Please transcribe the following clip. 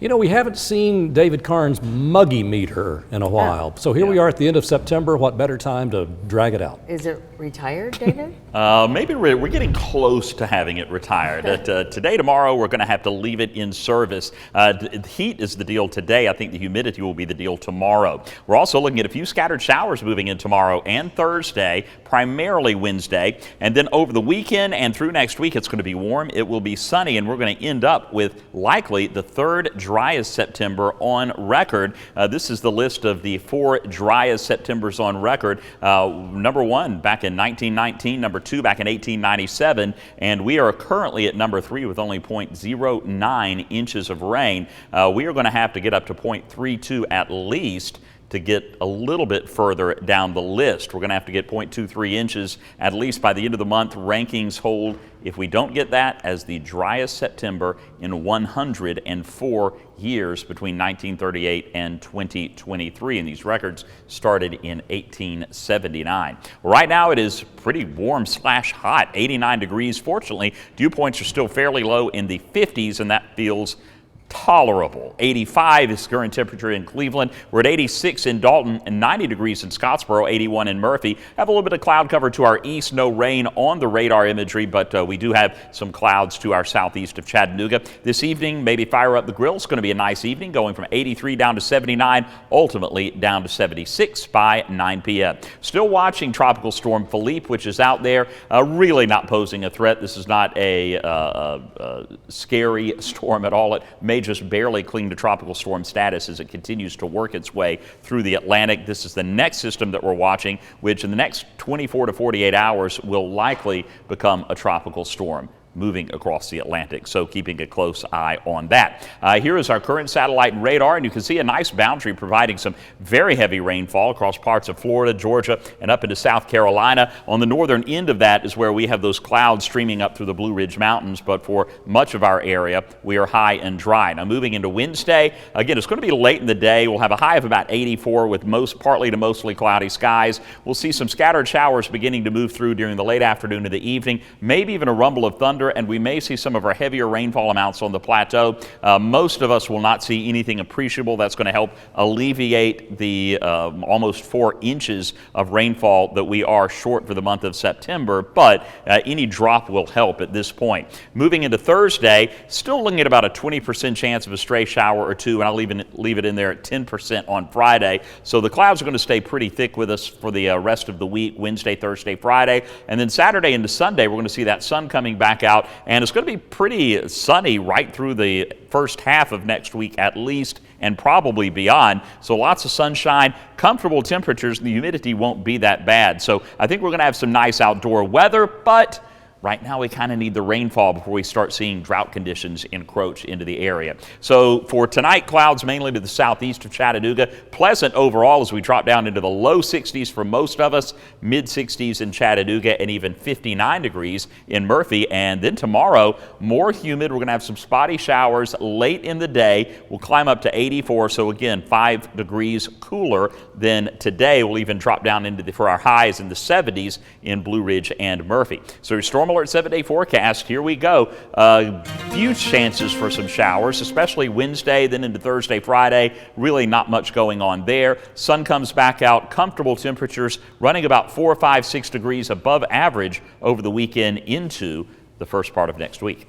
You know, we haven't seen David Karnes' muggy meter in a while. So here we are at the end of September. What better time to drag it out? Is it retired, David? Maybe we're getting close to having it retired. Today, tomorrow, we're going to have to leave it in service. The heat is the deal today. I think the humidity will be the deal tomorrow. We're also looking at a few scattered showers moving in tomorrow and Thursday, primarily Wednesday. And then over the weekend and through next week, it's going to be warm. It will be sunny, and we're going to end up with likely the third driest September on record. This is the list of the 4 driest Septembers on record. Number 1 back in 1919, number 2 back in 1897, and we are currently at number 3 with only 0.09 inches of rain. We are going to have to get up to 0.32 at least to get a little bit further down the list. We're going to have to get 0.23 inches at least by the end of the month. Rankings hold, if we don't get that, as the driest September in 104 years between 1938 and 2023. And these records started in 1879. Right now it is pretty warm / hot, 89 degrees. Fortunately, dew points are still fairly low in the 50s, and that feels tolerable. 85 is current temperature in Cleveland. We're at 86 in Dalton and 90 degrees in Scottsboro, 81 in Murphy. Have a little bit of cloud cover to our east, no rain on the radar imagery, but we do have some clouds to our southeast of Chattanooga. This evening, maybe fire up the grill. It's going to be a nice evening, going from 83 down to 79, ultimately down to 76 by 9 p.m. Still watching Tropical Storm Philippe, which is out there, really not posing a threat. This is not a scary storm at all. It may just barely cling to tropical storm status as it continues to work its way through the Atlantic. This is the next system that we're watching, which in the next 24 to 48 hours will likely become a tropical storm moving across the Atlantic, so keeping a close eye on that. Here is our current satellite and radar, and you can see a nice boundary providing some very heavy rainfall across parts of Florida, Georgia, and up into South Carolina. On the northern end of that is where we have those clouds streaming up through the Blue Ridge Mountains, but for much of our area, we are high and dry. Now moving into Wednesday, again, it's going to be late in the day. We'll have a high of about 84 with partly to mostly cloudy skies. We'll see some scattered showers beginning to move through during the late afternoon to the evening, maybe even a rumble of thunder, and we may see some of our heavier rainfall amounts on the plateau. Most of us will not see anything appreciable. That's going to help alleviate the almost 4 inches of rainfall that we are short for the month of September, but any drop will help at this point. Moving into Thursday, still looking at about a 20% chance of a stray shower or two, and I'll leave it in there at 10% on Friday. So the clouds are going to stay pretty thick with us for the rest of the week, Wednesday, Thursday, Friday, and then Saturday into Sunday, we're going to see that sun coming back out. And it's going to be pretty sunny right through the first half of next week at least, and probably beyond. So lots of sunshine, comfortable temperatures, and the humidity won't be that bad. So I think we're going to have some nice outdoor weather, but right now we kind of need the rainfall before we start seeing drought conditions encroach into the area. So for tonight, clouds mainly to the southeast of Chattanooga. Pleasant overall as we drop down into the low 60s for most of us, mid 60s in Chattanooga, and even 59 degrees in Murphy. And then tomorrow, more humid. We're going to have some spotty showers late in the day. We'll climb up to 84. So again, 5 degrees cooler than today. We'll even drop down into for our highs in the 70s in Blue Ridge and Murphy. So your storm alert 7-day forecast, here we go. Few chances for some showers, especially Wednesday, then into Thursday, Friday. Really not much going on there. Sun comes back out, comfortable temperatures running about 4, 5, 6 degrees above average over the weekend into the first part of next week.